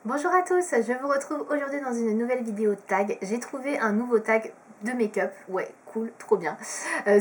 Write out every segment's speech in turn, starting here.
Bonjour à tous, je vous retrouve aujourd'hui dans une nouvelle vidéo tag. J'ai trouvé un nouveau tag de make-up, ouais, cool, trop bien,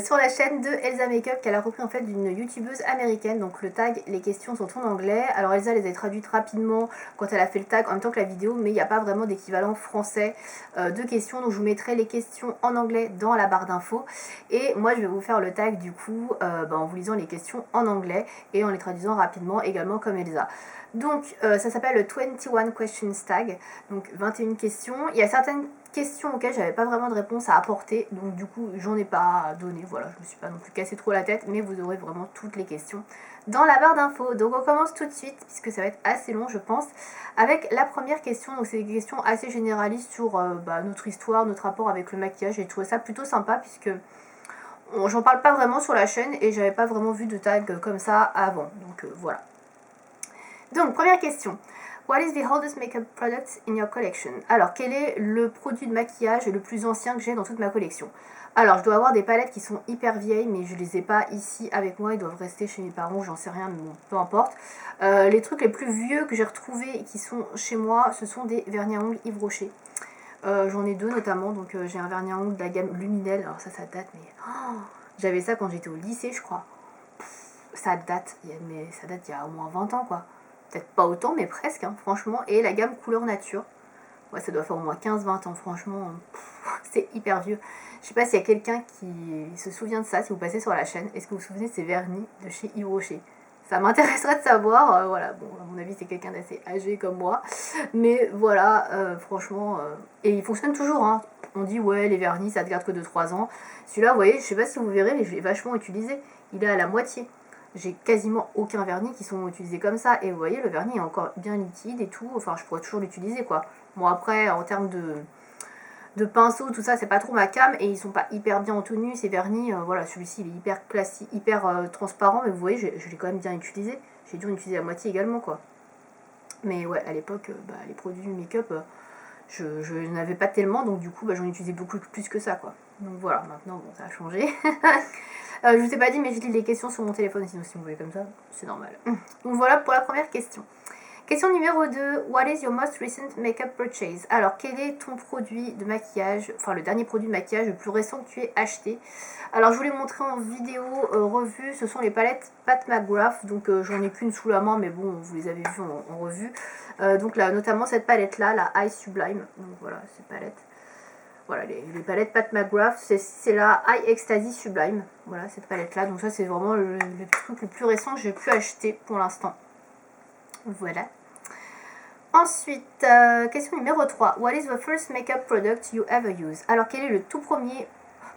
sur la chaîne de Elsa Makeup qu'elle a repris en fait d'une youtubeuse américaine. Donc le tag, les questions sont en anglais. Alors Elsa les a traduites rapidement quand elle a fait le tag en même temps que la vidéo, mais il n'y a pas vraiment d'équivalent français de questions. Donc je vous mettrai les questions en anglais dans la barre d'infos. Et moi je vais vous faire le tag du coup en vous lisant les questions en anglais et en les traduisant rapidement également comme Elsa. Donc ça s'appelle le 21 questions tag, donc 21 questions. Il y a certaines questions auxquelles j'avais pas vraiment de réponse à apporter, donc du coup j'en ai pas donné, voilà, je me suis pas non plus cassé trop la tête, mais vous aurez vraiment toutes les questions dans la barre d'infos. Donc on commence tout de suite, puisque ça va être assez long je pense, avec la première question. Donc c'est des questions assez généralistes sur notre histoire, notre rapport avec le maquillage. J'ai trouvé ça plutôt sympa, puisque j'en parle pas vraiment sur la chaîne, et j'avais pas vraiment vu de tag comme ça avant, donc voilà. Donc, première question. What is the oldest makeup product in your collection? Alors, quel est le produit de maquillage le plus ancien que j'ai dans toute ma collection? Alors, je dois avoir des palettes qui sont hyper vieilles, mais je les ai pas ici avec moi. Ils doivent rester chez mes parents, j'en sais rien, mais bon, peu importe. Les trucs les plus vieux que j'ai retrouvés et qui sont chez moi, ce sont des vernis à ongles Yves Rocher. J'en ai deux notamment, donc j'ai un vernis à ongles de la gamme Luminel. Alors ça date, mais j'avais ça quand j'étais au lycée, je crois. Ça date, mais ça date il y a au moins 20 ans, quoi. Peut-être pas autant, mais presque, hein, franchement. Et la gamme couleur nature, ouais, ça doit faire au moins 15-20 ans, franchement. C'est hyper vieux. Je sais pas s'il y a quelqu'un qui se souvient de ça, si vous passez sur la chaîne. Est-ce que vous vous souvenez de ces vernis de chez Yves Rocher? Ça m'intéresserait de savoir. Voilà, bon, à mon avis, c'est quelqu'un d'assez âgé comme moi. Mais voilà, franchement. Et il fonctionne toujours, hein. On dit, ouais, les vernis, ça te garde que de 3 ans. Celui-là, vous voyez, je sais pas si vous verrez, mais je l'ai vachement utilisé. Il est à la moitié. J'ai quasiment aucun vernis qui sont utilisés comme ça. Et vous voyez, le vernis est encore bien liquide et tout. Enfin, je pourrais toujours l'utiliser, quoi. Bon, après, en termes de pinceau, tout ça, c'est pas trop ma cam. Et ils sont pas hyper bien en tenue, ces vernis. Voilà, celui-ci, il est hyper classique, hyper transparent. Mais vous voyez, je l'ai quand même bien utilisé. J'ai dû en utiliser la moitié également, quoi. Mais ouais, à l'époque, les produits make-up, je n'avais pas tellement. Donc du coup, j'en utilisais beaucoup plus que ça, quoi. Donc voilà, maintenant, bon, ça a changé. Je vous ai pas dit, mais je lis les questions sur mon téléphone, sinon si vous voyez comme ça, c'est normal. Donc voilà pour la première question. Question numéro 2. What is your most recent makeup purchase? Alors, quel est ton produit de maquillage, enfin le dernier produit de maquillage le plus récent que tu aies acheté? Alors, je vous l'ai montré en vidéo revue, ce sont les palettes Pat McGrath, donc j'en ai qu'une sous la main, mais bon, vous les avez vues en revue. Donc là, notamment cette palette-là, la Eye Sublime, donc voilà, cette palette. Voilà, les palettes Pat McGrath, c'est la Eye Ecstasy Sublime. Voilà, cette palette-là. Donc ça, c'est vraiment le truc le plus récent que j'ai pu acheter pour l'instant. Voilà. Ensuite, question numéro 3. What is the first makeup product you ever use? Alors, quel est le tout premier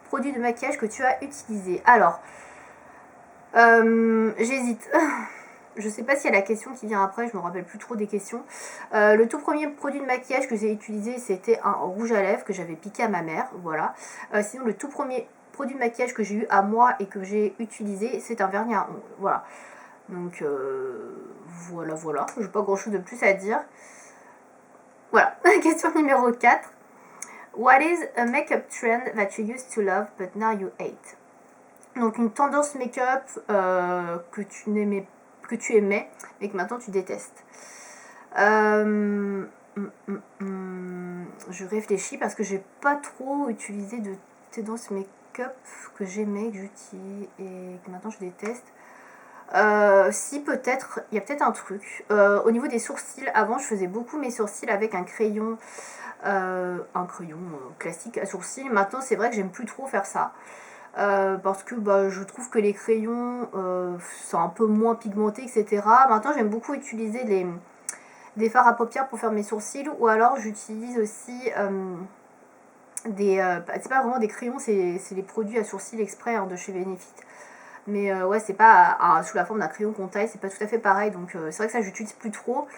produit de maquillage que tu as utilisé? Alors, j'hésite. Je sais pas s'il y a la question qui vient après, je me rappelle plus trop des questions. Le tout premier produit de maquillage que j'ai utilisé, c'était un rouge à lèvres que j'avais piqué à ma mère, voilà. Sinon, le tout premier produit de maquillage que j'ai eu à moi et que j'ai utilisé, c'est un vernis à ongles, voilà. Donc, voilà. J'ai pas grand chose de plus à dire. Voilà. Question numéro 4. What is a makeup trend that you used to love but now you hate? Donc, une tendance make-up que tu aimais, mais que maintenant tu détestes. Je réfléchis parce que j'ai pas trop utilisé de tendance make-up que j'aimais, que j'utilise et que maintenant je déteste. Si peut-être, il y a peut-être un truc. Au niveau des sourcils, avant je faisais beaucoup mes sourcils avec un crayon classique à sourcils. Maintenant c'est vrai que j'aime plus trop faire ça. Parce que je trouve que les crayons sont un peu moins pigmentés, etc. Maintenant j'aime beaucoup utiliser des fards à paupières pour faire mes sourcils, ou alors j'utilise aussi c'est pas vraiment des crayons, c'est les produits à sourcils exprès de chez Benefit. Mais ouais, c'est pas sous la forme d'un crayon qu'on taille, c'est pas tout à fait pareil, donc c'est vrai que ça j'utilise plus trop.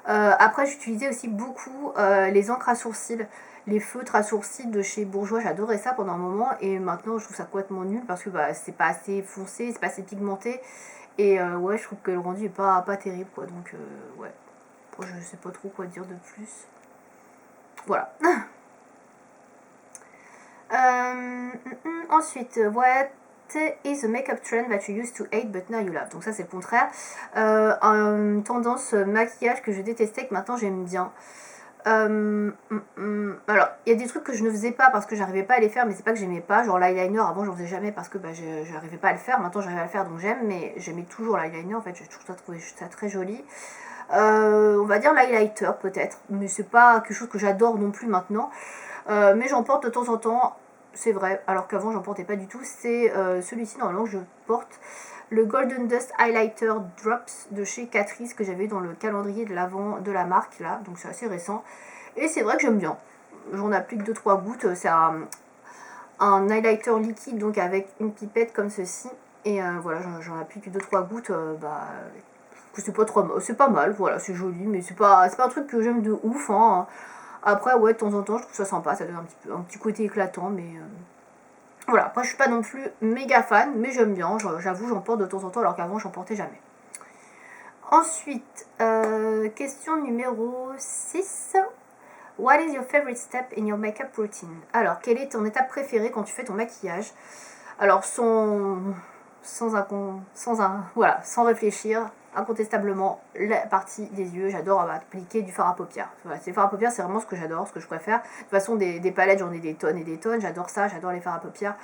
Après j'utilisais aussi beaucoup les encres à sourcils, les feutres à sourcils de chez Bourjois, j'adorais ça pendant un moment, et maintenant je trouve ça complètement nul parce que c'est pas assez foncé, c'est pas assez pigmenté, et ouais, je trouve que le rendu est pas terrible, quoi, donc ouais, je sais pas trop quoi dire de plus. Voilà. Ensuite, ouais, is a makeup trend that you used to hate but now you love. Donc ça c'est le contraire. Une tendance maquillage que je détestais que maintenant j'aime bien. Alors, il y a des trucs que je ne faisais pas parce que j'arrivais pas à les faire, mais c'est pas que j'aimais pas. Genre l'eyeliner, avant j'en faisais jamais parce que j'arrivais pas à le faire. Maintenant j'arrive à le faire donc j'aime, mais j'aimais toujours l'eyeliner. En fait, je trouve ça très joli. On va dire l'highlighter peut-être, mais c'est pas quelque chose que j'adore non plus maintenant. Mais j'en porte de temps en temps, c'est vrai, alors qu'avant j'en portais pas du tout. C'est celui-ci normalement que je porte, le Golden Dust Highlighter Drops de chez Catrice que j'avais dans le calendrier de l'avant de la marque là, donc c'est assez récent. Et c'est vrai que j'aime bien. J'en applique 2-3 gouttes, c'est un highlighter liquide donc avec une pipette comme ceci. Et voilà, j'en applique 2-3 gouttes, c'est pas mal, voilà, c'est joli, mais c'est pas un truc que j'aime de ouf, hein. Après, ouais, de temps en temps, je trouve ça sympa, ça donne un petit côté éclatant, mais voilà. Après, je suis pas non plus méga fan, mais j'aime bien, j'avoue, j'en porte de temps en temps, alors qu'avant, j'en portais jamais. Ensuite, question numéro 6. What is your favorite step in your makeup routine? Alors, quelle est ton étape préférée quand tu fais ton maquillage? Alors, sans réfléchir, incontestablement la partie des yeux. J'adore appliquer du fard à paupières. Voilà, le fard à paupières, c'est vraiment ce que j'adore, ce que je préfère. De toute façon, des palettes, j'en ai des tonnes et des tonnes. J'adore ça, j'adore les fards à paupières.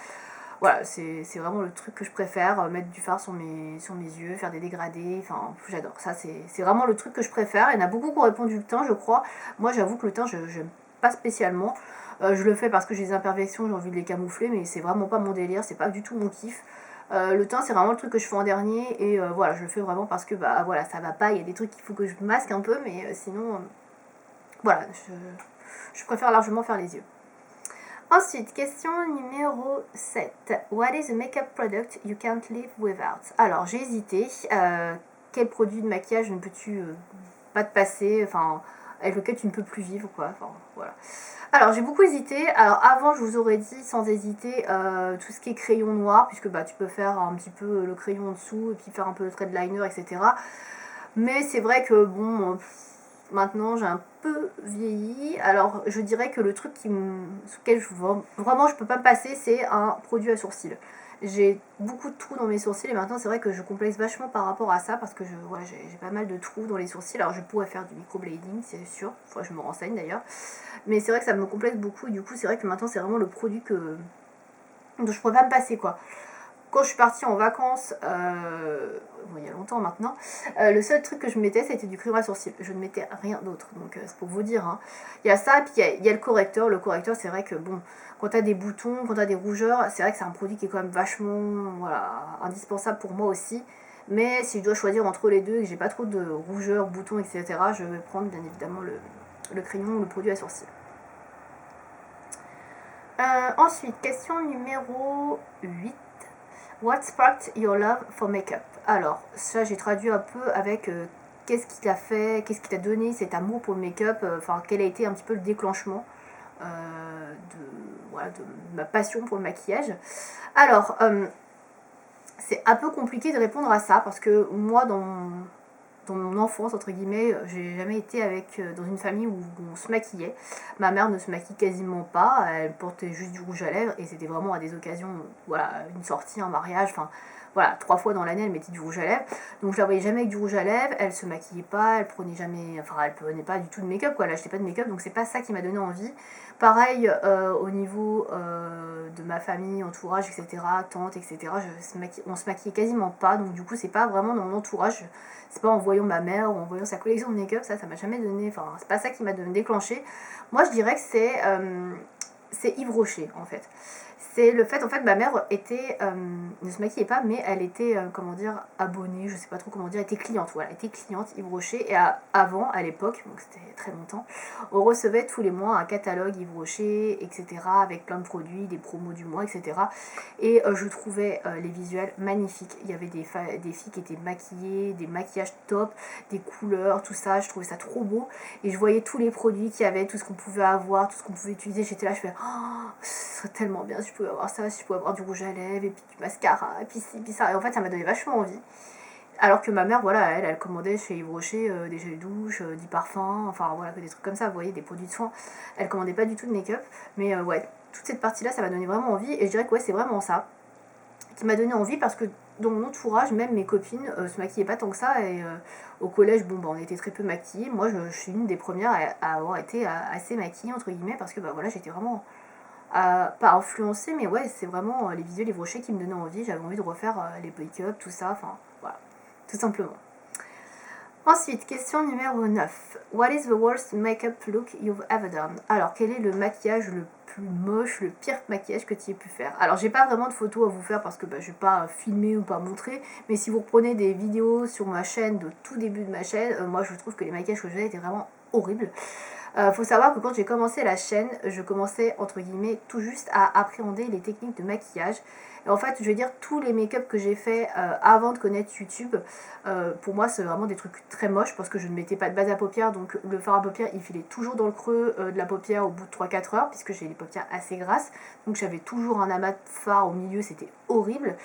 Voilà, c'est vraiment le truc que je préfère, mettre du fard sur mes yeux, faire des dégradés, enfin j'adore, ça c'est vraiment le truc que je préfère. Il y en a beaucoup qui ont répondu le teint, je crois. Moi j'avoue que le teint, je n'aime pas spécialement. Je le fais parce que j'ai des imperfections, j'ai envie de les camoufler, mais c'est vraiment pas mon délire, c'est pas du tout mon kiff. Le teint c'est vraiment le truc que je fais en dernier et voilà, je le fais vraiment parce que bah voilà, ça va pas, il y a des trucs qu'il faut que je masque un peu, mais sinon voilà, je préfère largement faire les yeux. Ensuite, question numéro 7. What is a makeup product you can't live without? Alors, j'ai hésité. Quel produit de maquillage ne peux-tu pas te passer, enfin, avec lequel tu ne peux plus vivre, quoi. Enfin, voilà. Alors, j'ai beaucoup hésité. Alors, avant, je vous aurais dit, sans hésiter, tout ce qui est crayon noir, puisque bah, tu peux faire un petit peu le crayon en dessous, et puis faire un peu le trait de liner, etc. Mais c'est vrai que, bon... Maintenant, j'ai un peu vieilli. Alors, je dirais que le truc sur lequel vraiment je peux pas me passer, c'est un produit à sourcils. J'ai beaucoup de trous dans mes sourcils et maintenant, c'est vrai que je complexe vachement par rapport à ça parce que j'ai pas mal de trous dans les sourcils. Alors, je pourrais faire du microblading, c'est sûr. Faudrait que je me renseigne d'ailleurs. Mais c'est vrai que ça me complexe beaucoup et du coup, c'est vrai que maintenant, c'est vraiment le produit dont je pourrais pas me passer, quoi. Quand je suis partie en vacances, il y a longtemps maintenant, le seul truc que je mettais c'était du crayon à sourcils. Je ne mettais rien d'autre, donc c'est pour vous dire. Hein. Il y a ça, puis il y a le correcteur. Le correcteur, c'est vrai que bon, quand t'as des boutons, quand t'as des rougeurs, c'est vrai que c'est un produit qui est quand même vachement indispensable pour moi aussi. Mais si je dois choisir entre les deux et que j'ai pas trop de rougeurs, boutons, etc., je vais prendre bien évidemment le crayon ou le produit à sourcils. Ensuite, question numéro 8. What sparked your love for makeup? Alors, ça j'ai traduit un peu avec qu'est-ce qui t'a fait, qu'est-ce qui t'a donné cet amour pour le make-up, enfin quel a été un petit peu le déclenchement de ma passion pour le maquillage. Alors, c'est un peu compliqué de répondre à ça parce que moi dans mon enfance, entre guillemets, j'ai jamais été dans une famille où on se maquillait. Ma mère ne se maquille quasiment pas, elle portait juste du rouge à lèvres et c'était vraiment à des occasions, voilà, une sortie, un mariage, enfin voilà, 3 fois dans l'année elle mettait du rouge à lèvres. Donc je la voyais jamais avec du rouge à lèvres, elle se maquillait pas, elle prenait pas du tout de make-up, quoi, elle achetait pas de make-up, donc c'est pas ça qui m'a donné envie. Pareil au niveau de ma famille, entourage, etc., tante, etc., on se maquillait quasiment pas, donc du coup c'est pas vraiment dans mon entourage. C'est pas en voyant ma mère ou en voyant sa collection de make-up, ça m'a jamais donné, enfin c'est pas ça qui m'a déclenché. Moi je dirais que c'est Yves Rocher en fait. C'est le fait, en fait, ma mère ne se maquillait pas, mais elle était, abonnée, je sais pas trop comment dire, elle était cliente, voilà, elle était cliente Yves Rocher, et avant, à l'époque, donc c'était très longtemps, on recevait tous les mois un catalogue Yves Rocher, etc., avec plein de produits, des promos du mois, etc., et je trouvais les visuels magnifiques. Il y avait des filles qui étaient maquillées, des maquillages top, des couleurs, tout ça, je trouvais ça trop beau, et je voyais tous les produits qu'il y avait, tout ce qu'on pouvait avoir, tout ce qu'on pouvait utiliser, j'étais là, je fais, oh, ce serait tellement bien si je pouvais avoir ça, si je pouvais avoir du rouge à lèvres, et puis du mascara, et puis ci, puis ça, et en fait ça m'a donné vachement envie. Alors que ma mère, voilà, elle commandait chez Yves Rocher des gels douche, du parfum, enfin voilà, des trucs comme ça, vous voyez, des produits de soins. Elle commandait pas du tout de make-up, mais ouais, toute cette partie-là, ça m'a donné vraiment envie, et je dirais que ouais, c'est vraiment ça. qui m'a donné envie parce que dans mon entourage, même mes copines se maquillaient pas tant que ça et au collège, bon, bah, on était très peu maquillées. Moi, je suis une des premières à avoir été assez maquillée, entre guillemets, parce que bah, voilà, j'étais vraiment pas influencée, mais ouais, c'est vraiment les visuels, les brochets qui me donnaient envie. J'avais envie de refaire les make-up, tout ça, enfin voilà, tout simplement. Ensuite, question numéro 9. What is the worst makeup look you've ever done? Alors, quel est le maquillage le plus moche, le pire maquillage que tu aies pu faire? Alors, j'ai pas vraiment de photos à vous faire parce que bah, je vais pas filmer ou pas montrer, mais si vous reprenez des vidéos sur ma chaîne, de tout début de ma chaîne, moi je trouve que les maquillages que je faisais étaient vraiment horribles. Faut savoir que quand j'ai commencé la chaîne, je commençais entre guillemets tout juste à appréhender les techniques de maquillage. Et en fait, je veux dire, tous les make-up que j'ai fait avant de connaître YouTube, pour moi, c'est vraiment des trucs très moches parce que je ne mettais pas de base à paupières. Donc, le fard à paupières, il filait toujours dans le creux de la paupière au bout de 3-4 heures, puisque j'ai les paupières assez grasses. Donc, j'avais toujours un amas de fard au milieu, c'était horrible.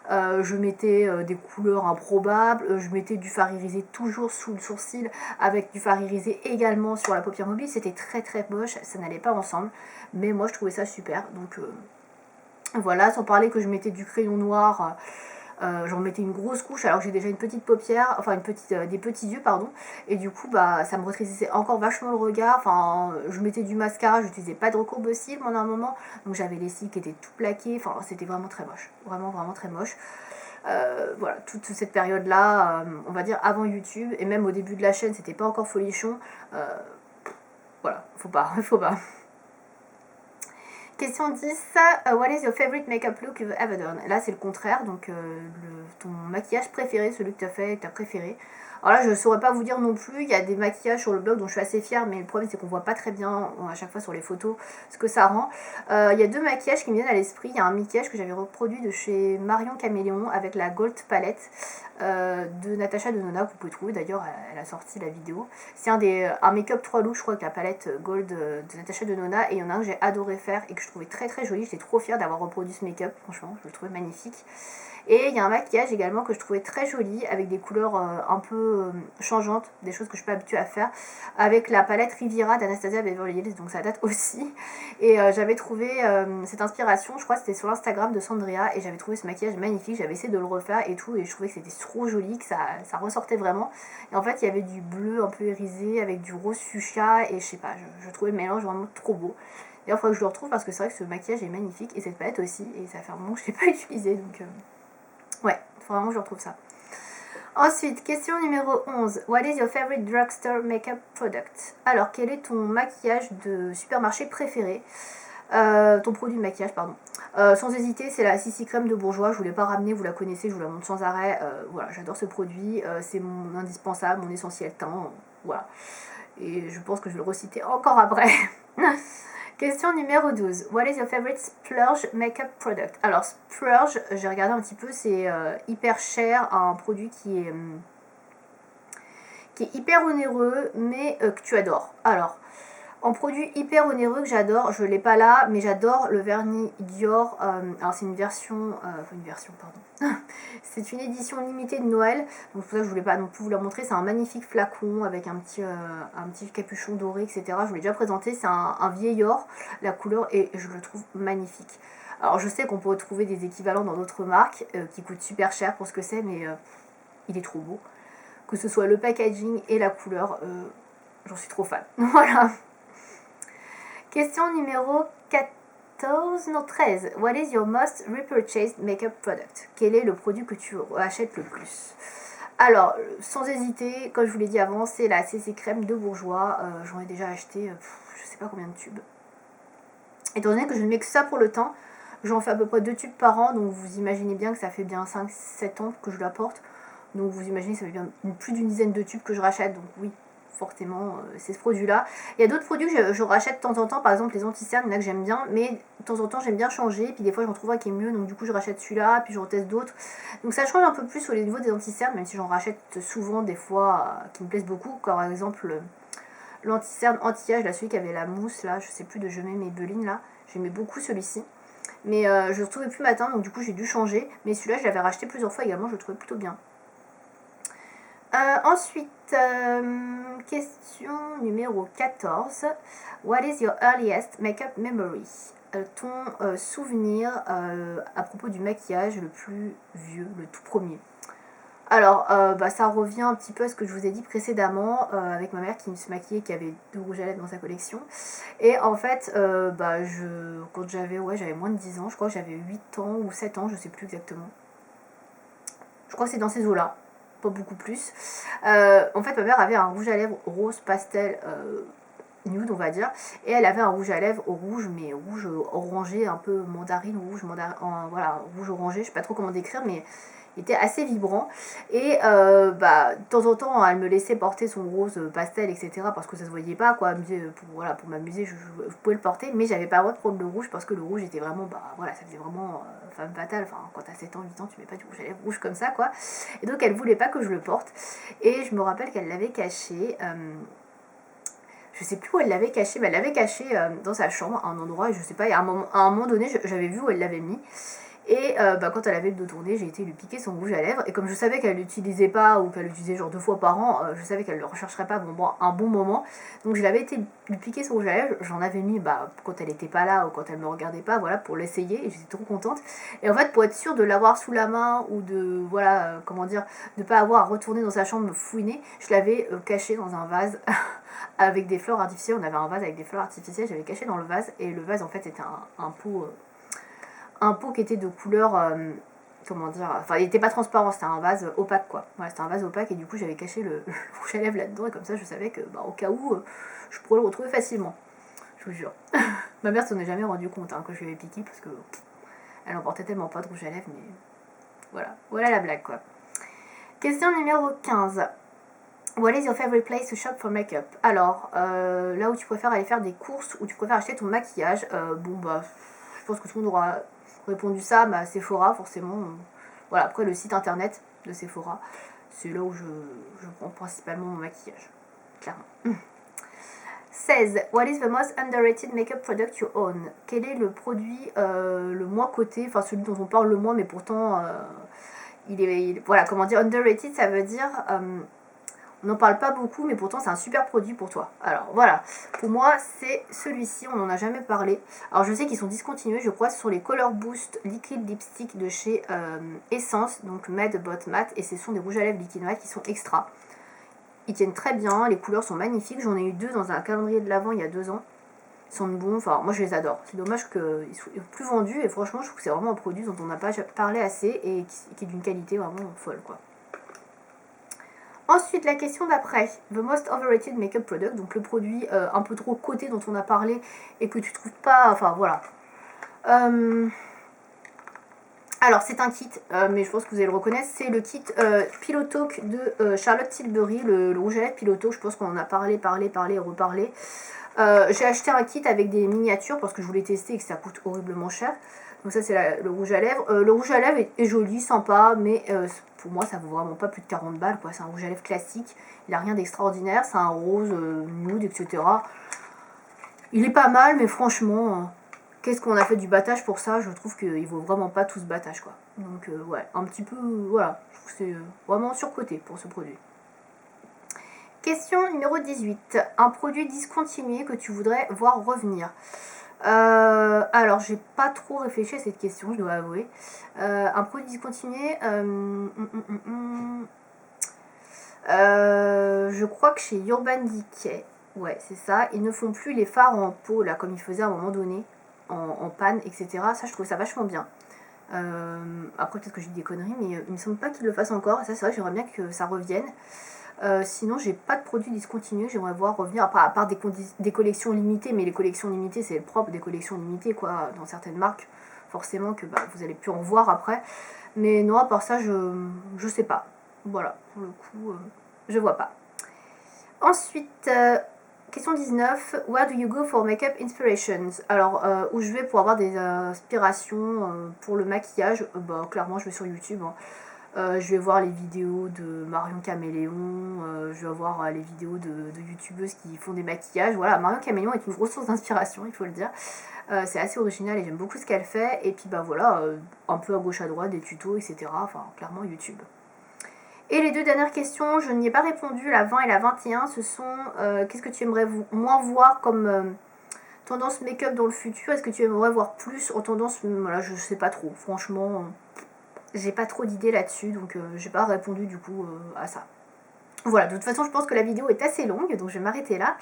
Je mettais des couleurs improbables, je mettais du fard irisé toujours sous le sourcil avec du fard irisé également sur la paupière mobile. C'était très très moche, ça n'allait pas ensemble, mais moi je trouvais ça super. Donc voilà, sans parler que je mettais du crayon noir. J'en mettais une grosse couche alors que j'ai déjà une petite paupière, enfin des petits yeux pardon, et du coup bah ça me rétrécissait encore vachement le regard. Enfin je mettais du mascara, je n'utilisais pas de recourbe cils pendant un moment, donc j'avais les cils qui étaient tout plaqués, enfin c'était vraiment très moche, vraiment très moche. Voilà, toute cette période là, on va dire avant YouTube, et même au début de la chaîne c'était pas encore folichon. Voilà, faut pas, faut pas. Question 10, what is your favorite makeup look you've ever done? Là, c'est le contraire, donc ton maquillage préféré, celui que tu as fait, que tu as préféré. Alors là, je ne saurais pas vous dire non plus, il y a des maquillages sur le blog dont je suis assez fière, mais le problème c'est qu'on voit pas très bien à chaque fois sur les photos ce que ça rend. Il y a deux maquillages qui me viennent à l'esprit. Il y a un maquillage que j'avais reproduit de chez Marion Caméléon avec la Gold Palette de Natasha Denona, que vous pouvez trouver d'ailleurs, elle a sorti la vidéo. C'est un make-up 3 looks, je crois, avec la palette Gold de Natasha Denona, et il y en a un que j'ai adoré faire et que je trouvais très très joli. J'étais trop fière d'avoir reproduit ce make-up, franchement, je le trouvais magnifique. Et il y a un maquillage également que je trouvais très joli, avec des couleurs un peu changeantes, des choses que je suis pas habituée à faire, avec la palette Riviera d'Anastasia Beverly Hills, donc ça date aussi. Et j'avais trouvé cette inspiration, je crois que c'était sur l'Instagram de Sandria, et j'avais trouvé ce maquillage magnifique, j'avais essayé de le refaire et tout, et je trouvais que c'était trop joli, que ça ressortait vraiment. Et en fait, il y avait du bleu un peu irisé, avec du rose fuchsia, et je sais pas, je trouvais le mélange vraiment trop beau. D'ailleurs, il faudrait que je le retrouve parce que c'est vrai que ce maquillage est magnifique, et cette palette aussi, et ça fait un moment que je ne l'ai pas utilisé, donc ouais, il faut vraiment que je retrouve ça. Ensuite, question numéro 11. What is your favorite drugstore makeup product? Alors, quel est ton maquillage de supermarché préféré? Ton produit de maquillage, pardon. Sans hésiter, c'est la CC Crème de Bourjois. Je ne vous l'ai pas ramenée, vous la connaissez, je vous la montre sans arrêt. Voilà, j'adore ce produit. C'est mon indispensable, mon essentiel teint. Voilà. Et je pense que je vais le reciter encore après. Question numéro 12. What is your favorite splurge makeup product? Alors, splurge, j'ai regardé un petit peu, c'est hyper cher, un produit qui est hyper onéreux, mais que tu adores. Alors, en produit hyper onéreux que j'adore, je l'ai pas là, mais j'adore le vernis Dior. Alors c'est une version, pardon. C'est une édition limitée de Noël, donc pour ça je voulais pas non plus vous la montrer. C'est un magnifique flacon avec un petit capuchon doré, etc. Je vous l'ai déjà présenté, c'est un vieil or, la couleur, et je le trouve magnifique. Alors je sais qu'on peut retrouver des équivalents dans d'autres marques qui coûtent super cher pour ce que c'est, mais il est trop beau. Que ce soit le packaging et la couleur, j'en suis trop fan. Voilà. Question numéro 14, non 13. What is your most repurchased makeup product? Quel est le produit que tu achètes le plus? Alors, sans hésiter, comme je vous l'ai dit avant, c'est la CC Crème de Bourjois. J'en ai déjà acheté, je sais pas combien de tubes. Étant donné que je ne mets que ça pour le temps, j'en fais à peu près 2 tubes par an, donc vous imaginez bien que ça fait bien 5-7 ans que je la porte. Donc vous imaginez que ça fait bien plus d'une dizaine de tubes que je rachète, donc oui, forcément c'est ce produit là. Il y a d'autres produits que je rachète de temps en temps, par exemple les anti-cernes, il y en a que j'aime bien, mais de temps en temps j'aime bien changer, puis des fois j'en trouve un qui est mieux, donc du coup je rachète celui-là, puis je reteste d'autres. Donc ça change un peu plus au niveau des anti-cernes, même si j'en rachète souvent des fois qui me plaisent beaucoup, comme par exemple l'anti-cerne anti-âge, là celui qui avait la mousse là, je sais plus de Je mets mes Belines là, j'aimais beaucoup celui-ci. Mais je ne le trouvais plus matin, donc du coup j'ai dû changer, mais celui-là je l'avais racheté plusieurs fois également, je le trouvais plutôt bien. Ensuite, question numéro 14. What is your earliest makeup memory? Ton souvenir à propos du maquillage le plus vieux, le tout premier. Alors, ça revient un petit peu à ce que je vous ai dit précédemment, avec ma mère qui se maquillait, qui avait 2 rouges à lèvres dans sa collection. Et en fait, quand j'avais moins de 10 ans, je crois que j'avais 8 ans ou 7 ans, je sais plus exactement. Je crois que c'est dans ces eaux-là, pas beaucoup plus. En fait, ma mère avait un rouge à lèvres rose pastel nude, on va dire, et elle avait un rouge à lèvres au rouge, mais rouge orangé, un peu mandarine rouge, voilà, rouge orangé, je sais pas trop comment décrire, mais il était assez vibrant. Et de temps en temps, elle me laissait porter son rose pastel, etc., parce que ça se voyait pas, quoi. Elle me disait, pour m'amuser, je pouvais le porter, mais j'avais pas le droit de prendre le rouge, parce que le rouge était vraiment, ça faisait vraiment femme fatale. Enfin, quand t'as 7 ans, 8 ans, tu mets pas du rouge à lèvres rouge comme ça, quoi. Et donc, elle voulait pas que je le porte. Et je me rappelle qu'elle l'avait caché. Je sais plus où elle l'avait caché, mais elle l'avait caché dans sa chambre, à un endroit, et je sais pas, à un moment donné, j'avais vu où elle l'avait mis. Et quand elle avait le dos tourné, j'ai été lui piquer son rouge à lèvres. Et comme je savais qu'elle l'utilisait pas, ou qu'elle l'utilisait genre 2 fois par an, je savais qu'elle le rechercherait pas un bon moment. Donc je l'avais été lui piquer son rouge à lèvres. J'en avais mis quand elle était pas là ou quand elle me regardait pas, voilà, pour l'essayer. Et j'étais trop contente. Et en fait, pour être sûre de l'avoir sous la main ou de, de pas avoir à retourner dans sa chambre me fouiner, je l'avais caché dans un vase. Avec des fleurs artificielles, on avait un vase avec des fleurs artificielles, j'avais caché dans le vase, et le vase en fait c'était un pot qui était de couleur, il était pas transparent, c'était un vase opaque, quoi. Voilà, c'était un vase opaque, et du coup j'avais caché le rouge à lèvres là-dedans, et comme ça je savais que au cas où je pourrais le retrouver facilement, je vous jure. Ma mère s'en est jamais rendu compte que je lui avais piqué, parce que elle en portait tellement pas de rouge à lèvres, mais voilà la blague, quoi. Question numéro 15. What is your favorite place to shop for makeup? Alors, là où tu préfères aller faire des courses, où tu préfères acheter ton maquillage, je pense que tout le monde aura répondu ça, Sephora, forcément. Voilà, après le site internet de Sephora, c'est là où je prends principalement mon maquillage, clairement. 16. What is the most underrated makeup product you own? Quel est le produit le moins coté, enfin celui dont on parle le moins, mais pourtant, voilà, comment dire, underrated, ça veut dire... on n'en parle pas beaucoup, mais pourtant c'est un super produit pour toi. Alors voilà, pour moi c'est celui-ci, on n'en a jamais parlé. Alors je sais qu'ils sont discontinués, je crois, ce sont les Color Boost Liquid Lipstick de chez Essence, donc Made Bot Matte, et ce sont des rouges à lèvres liquide matte qui sont extra. Ils tiennent très bien, les couleurs sont magnifiques, j'en ai eu 2 dans un calendrier de l'Avent il y a 2 ans. Ils sont bons, enfin moi je les adore. C'est dommage qu'ils soient plus vendus, et franchement je trouve que c'est vraiment un produit dont on n'a pas parlé assez et qui est d'une qualité vraiment folle, quoi. Ensuite, la question d'après, the most overrated makeup product, donc le produit un peu trop coté dont on a parlé et que tu trouves pas, enfin voilà. Alors c'est un kit, mais je pense que vous allez le reconnaître, c'est le kit Pillow Talk de Charlotte Tilbury, le rouge à lèvres Pillow Talk, je pense qu'on en a parlé et reparlé. J'ai acheté un kit avec des miniatures parce que je voulais tester et que ça coûte horriblement cher. Donc ça c'est le rouge à lèvres. Le rouge à lèvres est joli, sympa, mais pour moi ça vaut vraiment pas plus de 40 balles, quoi. C'est un rouge à lèvres classique, il a rien d'extraordinaire, c'est un rose nude, etc. Il est pas mal, mais franchement, qu'est-ce qu'on a fait du battage pour ça? Je trouve qu'il vaut vraiment pas tout ce battage, quoi. Donc ouais, un petit peu, voilà, je trouve que c'est vraiment surcoté pour ce produit. Question numéro 18. Un produit discontinué que tu voudrais voir revenir. Alors, j'ai pas trop réfléchi à cette question, je dois avouer. Un produit discontinué. Je crois que chez Urban Decay, ouais, c'est ça, ils ne font plus les fards en peau, là, comme ils faisaient à un moment donné, en panne, etc. Ça, je trouve ça vachement bien. Après, peut-être que j'ai dit des conneries, mais il me semble pas qu'ils le fassent encore. Ça, c'est vrai que j'aimerais bien que ça revienne. Sinon, j'ai pas de produits discontinués, j'aimerais voir revenir, à part des collections limitées, mais les collections limitées, c'est le propre des collections limitées, quoi, dans certaines marques, forcément que vous allez plus en voir après. Mais non, à part ça, je sais pas. Voilà, pour le coup, je vois pas. Ensuite, question 19. Where do you go for makeup inspirations? Alors, où je vais pour avoir des inspirations pour le maquillage? Clairement, je vais sur YouTube, hein. Je vais voir les vidéos de Marion Caméléon, je vais voir les vidéos de youtubeuses qui font des maquillages. Voilà, Marion Caméléon est une grosse source d'inspiration, il faut le dire. C'est assez original et j'aime beaucoup ce qu'elle fait. Et puis voilà, un peu à gauche à droite, des tutos, etc. Enfin, clairement YouTube. Et les deux dernières questions, je n'y ai pas répondu, la 20 et la 21, ce sont qu'est-ce que tu aimerais moins voir comme tendance make-up dans le futur? Est-ce que tu aimerais voir plus en tendance, voilà, je sais pas trop, franchement, j'ai pas trop d'idées là-dessus, donc j'ai pas répondu du coup à ça. Voilà, de toute façon, je pense que la vidéo est assez longue, donc je vais m'arrêter là.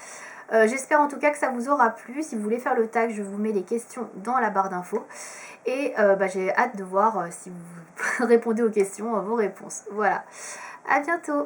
J'espère en tout cas que ça vous aura plu. Si vous voulez faire le tag, je vous mets les questions dans la barre d'infos. Et j'ai hâte de voir si vous répondez aux questions, vos réponses. Voilà, à bientôt!